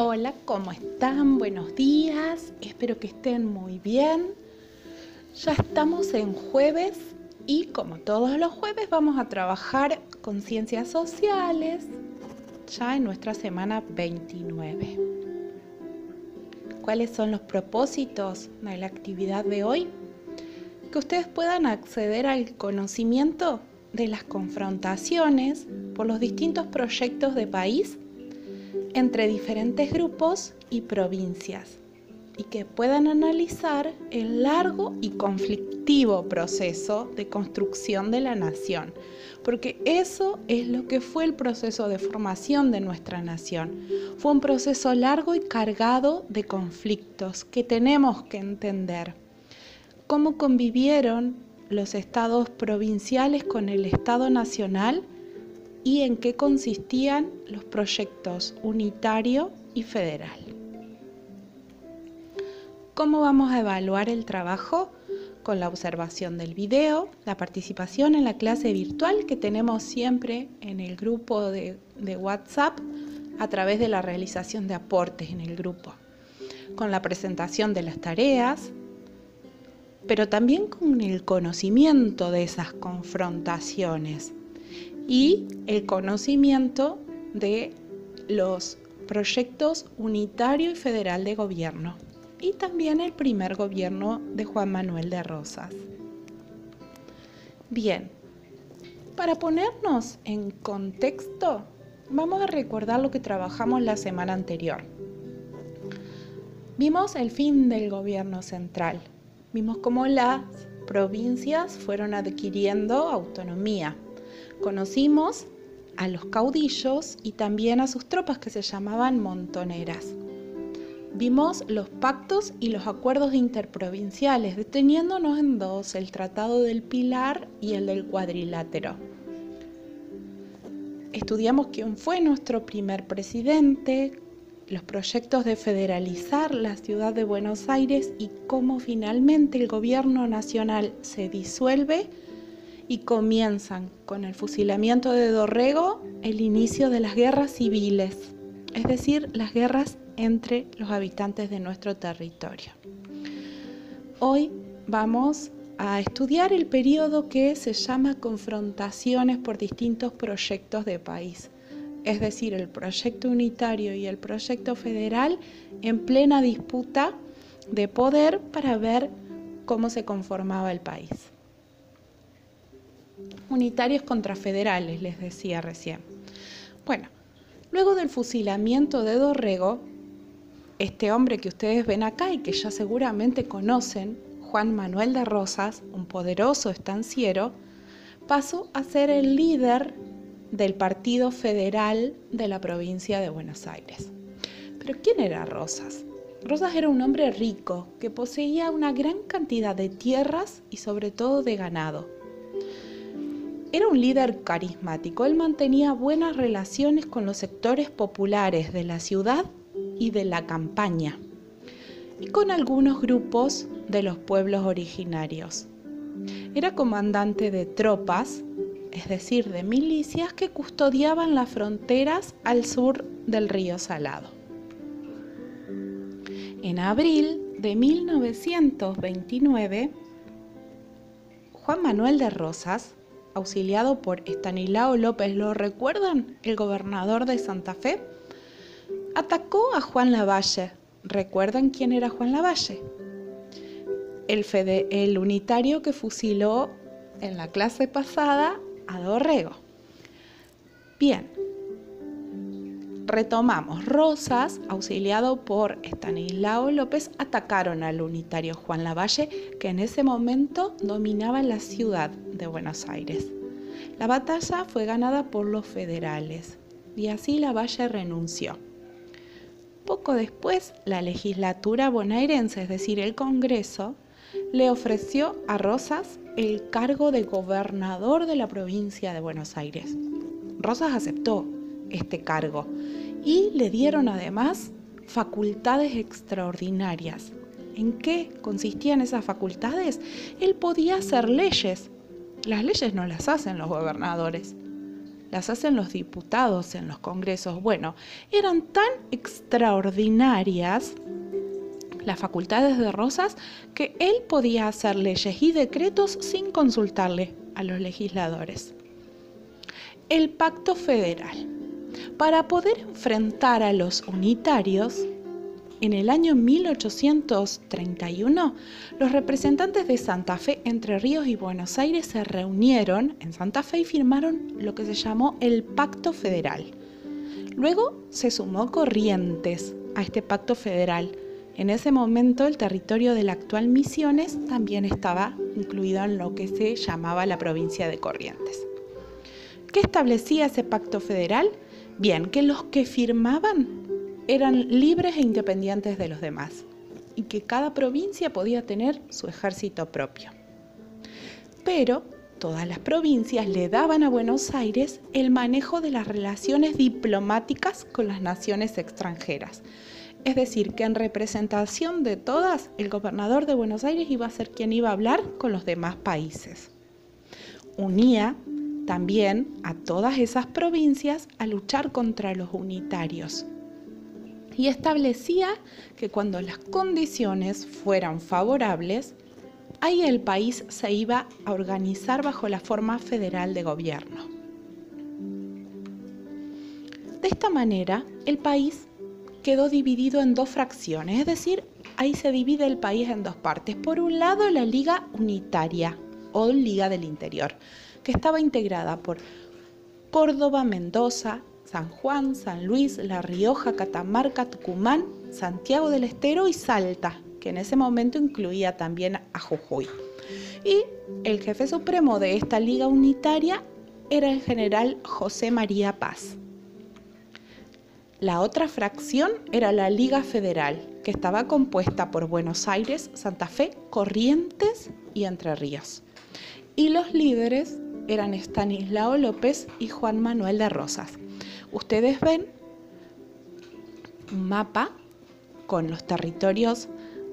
Hola, ¿cómo están? Buenos días, espero que estén muy bien. Ya estamos en jueves y como todos los jueves vamos a trabajar con ciencias sociales ya en nuestra semana 29. ¿Cuáles son los propósitos de la actividad de hoy? Que ustedes puedan acceder al conocimiento de las confrontaciones por los distintos proyectos de país entre diferentes grupos y provincias y que puedan analizar el largo y conflictivo proceso de construcción de la nación, porque eso es lo que fue el proceso de formación de nuestra nación. Fue un proceso largo y cargado de conflictos que tenemos que entender. ¿Cómo convivieron los estados provinciales con el Estado nacional? ¿Y en qué consistían los proyectos unitario y federal? ¿Cómo vamos a evaluar el trabajo? Con la observación del video, la participación en la clase virtual que tenemos siempre en el grupo de WhatsApp a través de la realización de aportes en el grupo, con la presentación de las tareas, pero también con el conocimiento de esas confrontaciones y el conocimiento de los proyectos unitario y federal de gobierno y también el primer gobierno de Juan Manuel de Rosas. Bien, para ponernos en contexto, vamos a recordar lo que trabajamos la semana anterior. Vimos el fin del gobierno central, vimos cómo las provincias fueron adquiriendo autonomía. Conocimos a los caudillos y también a sus tropas que se llamaban montoneras. Vimos los pactos y los acuerdos interprovinciales, deteniéndonos en dos, el Tratado del Pilar y el del Cuadrilátero. Estudiamos quién fue nuestro primer presidente, los proyectos de federalizar la ciudad de Buenos Aires y cómo finalmente el gobierno nacional se disuelve y comienzan con el fusilamiento de Dorrego el inicio de las guerras civiles, es decir, las guerras entre los habitantes de nuestro territorio. Hoy vamos a estudiar el periodo que se llama confrontaciones por distintos proyectos de país, es decir, el proyecto unitario y el proyecto federal en plena disputa de poder para ver cómo se conformaba el país. Unitarios contra federales, les decía recién. Bueno, luego del fusilamiento de Dorrego, este hombre que ustedes ven acá y que ya seguramente conocen, Juan Manuel de Rosas, un poderoso estanciero, pasó a ser el líder del Partido Federal de la provincia de Buenos Aires. ¿Pero quién era Rosas? Rosas era un hombre rico que poseía una gran cantidad de tierras y sobre todo de ganado. Era un líder carismático, él mantenía buenas relaciones con los sectores populares de la ciudad y de la campaña, y con algunos grupos de los pueblos originarios. Era comandante de tropas, es decir, de milicias que custodiaban las fronteras al sur del río Salado. En abril de 1929, Juan Manuel de Rosas, auxiliado por Estanislao López, ¿lo recuerdan? El gobernador de Santa Fe, atacó a Juan Lavalle. ¿Recuerdan quién era Juan Lavalle? El unitario que fusiló en la clase pasada a Dorrego. Bien, retomamos. Rosas, auxiliado por Estanislao López, atacaron al unitario Juan Lavalle, que en ese momento dominaba la ciudad de Buenos Aires. La batalla fue ganada por los federales y así Lavalle renunció. Poco después, la legislatura bonaerense, es decir, el Congreso, le ofreció a Rosas el cargo de gobernador de la provincia de Buenos Aires. Rosas aceptó este cargo y le dieron además facultades extraordinarias. ¿En qué consistían esas facultades? Él podía hacer leyes. Las leyes no las hacen los gobernadores. las hacen los diputados en los congresos. Bueno, eran tan extraordinarias las facultades de Rosas que él podía hacer leyes y decretos sin consultarle a los legisladores. El Pacto Federal. Para poder enfrentar a los unitarios, en el año 1831, los representantes de Santa Fe, Entre Ríos y Buenos Aires se reunieron en Santa Fe y firmaron lo que se llamó el Pacto Federal. Luego se sumó Corrientes a este Pacto Federal. En ese momento el territorio de la actual Misiones también estaba incluido en lo que se llamaba la provincia de Corrientes. ¿Qué establecía ese Pacto Federal? Bien, que los que firmaban eran libres e independientes de los demás y que cada provincia podía tener su ejército propio. Pero todas las provincias le daban a Buenos Aires el manejo de las relaciones diplomáticas con las naciones extranjeras. Es decir, que en representación de todas, el gobernador de Buenos Aires iba a ser quien iba a hablar con los demás países. Unía también a todas esas provincias a luchar contra los unitarios. Y establecía que cuando las condiciones fueran favorables, ahí el país se iba a organizar bajo la forma federal de gobierno. De esta manera, el país quedó dividido en dos fracciones, es decir, ahí se divide el país en dos partes. Por un lado, la Liga Unitaria o Liga del Interior, que estaba integrada por Córdoba, Mendoza, San Juan, San Luis, La Rioja, Catamarca, Tucumán, Santiago del Estero y Salta, que en ese momento incluía también a Jujuy. Y el jefe supremo de esta Liga Unitaria era el general José María Paz. La otra fracción era la Liga Federal, que estaba compuesta por Buenos Aires, Santa Fe, Corrientes y Entre Ríos. Y los líderes eran Estanislao López y Juan Manuel de Rosas. Ustedes ven un mapa con los territorios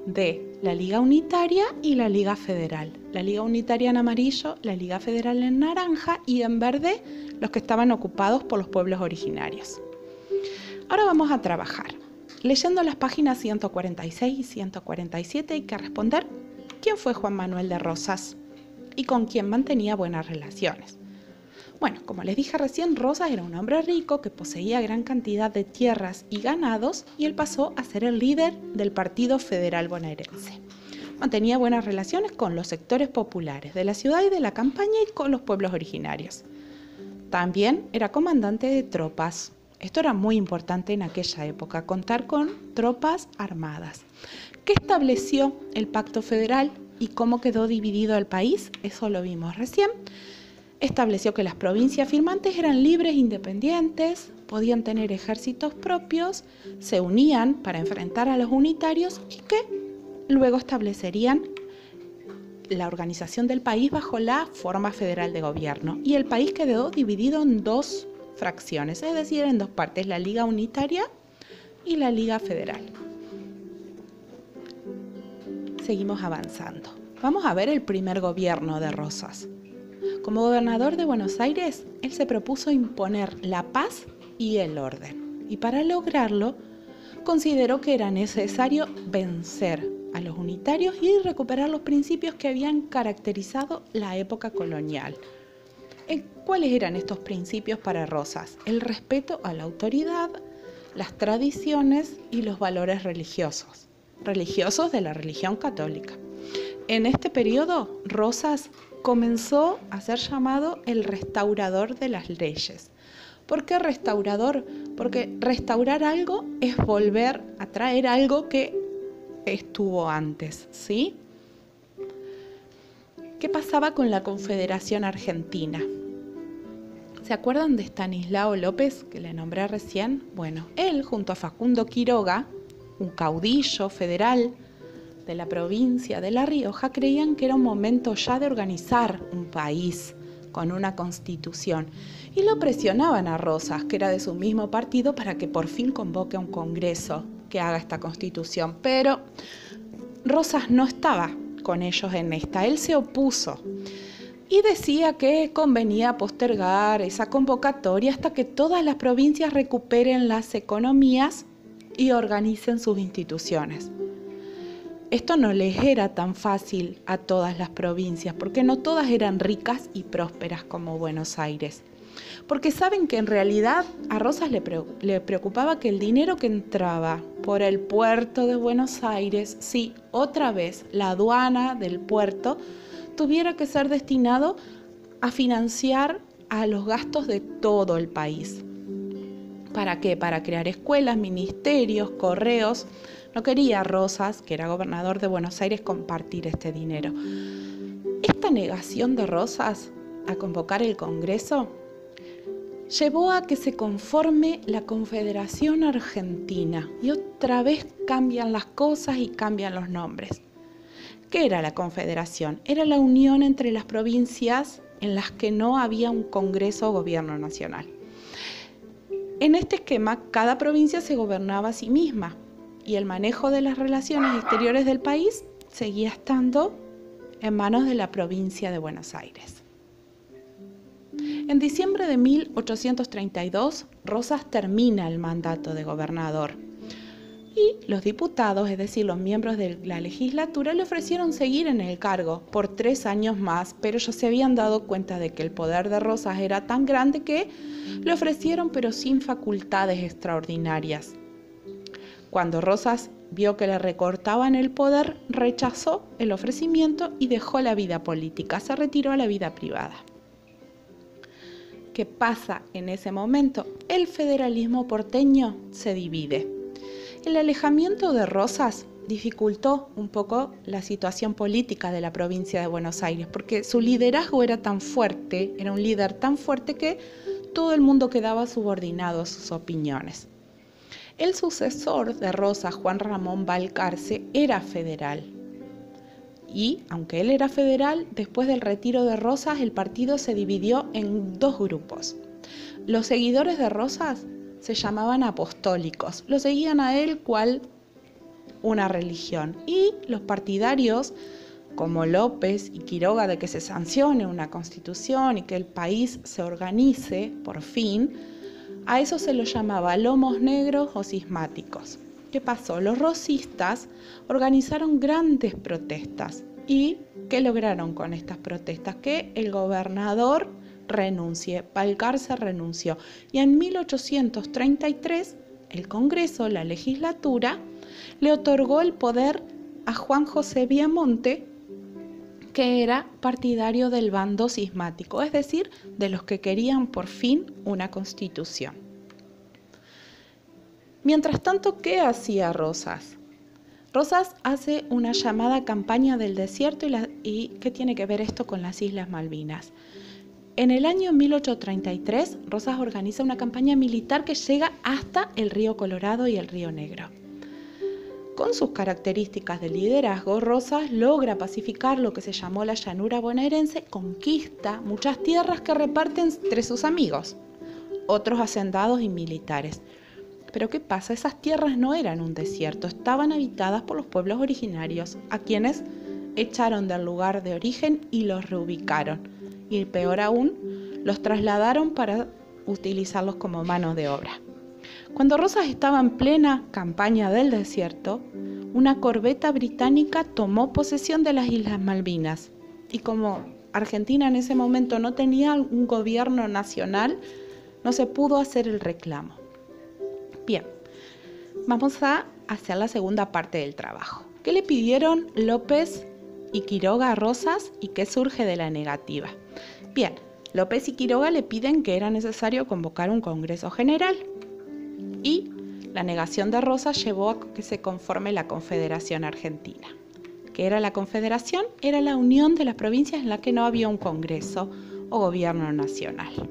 de la Liga Unitaria y la Liga Federal. La Liga Unitaria en amarillo, la Liga Federal en naranja y en verde los que estaban ocupados por los pueblos originarios. Ahora vamos a trabajar. Leyendo las páginas 146 y 147 hay que responder quién fue Juan Manuel de Rosas y con quién mantenía buenas relaciones. Bueno, como les dije recién, Rosas era un hombre rico que poseía gran cantidad de tierras y ganados y él pasó a ser el líder del Partido Federal Bonaerense. Mantenía buenas relaciones con los sectores populares de la ciudad y de la campaña y con los pueblos originarios. También era comandante de tropas. Esto era muy importante en aquella época, contar con tropas armadas. ¿Qué estableció el Pacto Federal y cómo quedó dividido el país? Eso lo vimos recién. Estableció que las provincias firmantes eran libres e independientes, podían tener ejércitos propios, se unían para enfrentar a los unitarios y que luego establecerían la organización del país bajo la forma federal de gobierno. Y el país quedó dividido en dos fracciones, es decir, en dos partes, la Liga Unitaria y la Liga Federal. Seguimos avanzando. Vamos a ver el primer gobierno de Rosas. Como gobernador de Buenos Aires, él se propuso imponer la paz y el orden. Y para lograrlo, consideró que era necesario vencer a los unitarios y recuperar los principios que habían caracterizado la época colonial. ¿Cuáles eran estos principios para Rosas? El respeto a la autoridad, las tradiciones y los valores religiosos de la religión católica. En este periodo, Rosas comenzó a ser llamado el restaurador de las leyes. ¿Por qué restaurador? Porque restaurar algo es volver a traer algo que estuvo antes, ¿sí? ¿Qué pasaba con la Confederación Argentina? ¿Se acuerdan de Estanislao López, que le nombré recién? Bueno, él junto a Facundo Quiroga, un caudillo federal de la provincia de La Rioja, creían que era un momento ya de organizar un país con una constitución y lo presionaban a Rosas, que era de su mismo partido, para que por fin convoque a un congreso que haga esta constitución. Pero Rosas no estaba con ellos en esta, él se opuso. y decía que convenía postergar esa convocatoria hasta que todas las provincias recuperen las economías y organicen sus instituciones. Esto no les era tan fácil a todas las provincias, porque no todas eran ricas y prósperas como Buenos Aires. Porque saben que en realidad a Rosas le preocupaba que el dinero que entraba por el puerto de Buenos Aires, sí, otra vez la aduana del puerto, tuviera que ser destinado a financiar a los gastos de todo el país. ¿Para qué? Para crear escuelas, ministerios, correos. No quería Rosas, que era gobernador de Buenos Aires, compartir este dinero. Esta negación de Rosas a convocar el Congreso llevó a que se conforme la Confederación Argentina. Y otra vez cambian las cosas y cambian los nombres. ¿Qué era la Confederación? Era la unión entre las provincias en las que no había un Congreso o gobierno nacional. En este esquema, cada provincia se gobernaba a sí misma y el manejo de las relaciones exteriores del país seguía estando en manos de la provincia de Buenos Aires. En diciembre de 1832, Rosas termina el mandato de gobernador y los diputados, es decir, los miembros de la legislatura, le ofrecieron seguir en el cargo por 3 años más, pero ellos se habían dado cuenta de que el poder de Rosas era tan grande que le ofrecieron, pero sin facultades extraordinarias. Cuando Rosas vio que le recortaban el poder, rechazó el ofrecimiento y dejó la vida política, se retiró a la vida privada. ¿Qué pasa en ese momento? El federalismo porteño se divide. El alejamiento de Rosas dificultó un poco la situación política de la provincia de Buenos Aires, porque su liderazgo era tan fuerte, era un líder tan fuerte que todo el mundo quedaba subordinado a sus opiniones. El sucesor de Rosas, Juan Ramón Balcarce, era federal. Y, aunque él era federal, después del retiro de Rosas, el partido se dividió en 2 grupos. Los seguidores de Rosas se llamaban apostólicos, lo seguían a él cual una religión. Y los partidarios, como López y Quiroga, de que se sancione una constitución y que el país se organice, por fin, a eso se los llamaba lomos negros o cismáticos. ¿Qué pasó? Los rosistas organizaron grandes protestas. ¿Y qué lograron con estas protestas? Que el gobernador renuncie, Balcarce renunció. Y en 1833, el Congreso, la legislatura, le otorgó el poder a Juan José Viamonte, que era partidario del bando cismático, es decir, de los que querían por fin una constitución. Mientras tanto, ¿qué hacía Rosas? Rosas hace una llamada campaña del desierto y ¿qué tiene que ver esto con las Islas Malvinas? En el año 1833, Rosas organiza una campaña militar que llega hasta el río Colorado y el río Negro. Con sus características de liderazgo, Rosas logra pacificar lo que se llamó la llanura bonaerense, conquista muchas tierras que reparten entre sus amigos, otros hacendados y militares. Pero ¿qué pasa? Esas tierras no eran un desierto, estaban habitadas por los pueblos originarios, a quienes echaron del lugar de origen y los reubicaron. Y peor aún, los trasladaron para utilizarlos como mano de obra. Cuando Rosas estaba en plena campaña del desierto, una corbeta británica tomó posesión de las Islas Malvinas. Y como Argentina en ese momento no tenía un gobierno nacional, no se pudo hacer el reclamo. Bien, vamos a hacer la segunda parte del trabajo. ¿Qué le pidieron López y Quiroga a Rosas y qué surge de la negativa? Bien, López y Quiroga le piden que era necesario convocar un Congreso General y la negación de Rosas llevó a que se conforme la Confederación Argentina. ¿Qué era la Confederación? Era la unión de las provincias en la que no había un Congreso o gobierno nacional.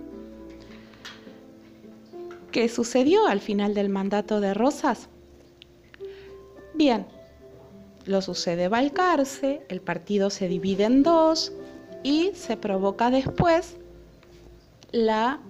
¿Qué sucedió al final del mandato de Rosas? Bien, lo sucede Balcarce, el partido se divide en 2 y se provoca después las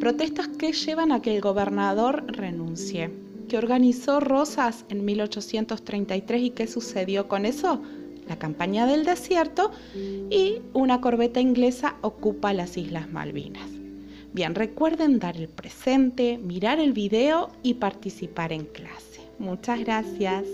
protestas que llevan a que el gobernador renuncie. ¿Qué organizó Rosas en 1833 y qué sucedió con eso? la campaña del desierto, y una corbeta inglesa ocupa las Islas Malvinas. Bien, recuerden dar el presente, mirar el video y participar en clase. Muchas gracias.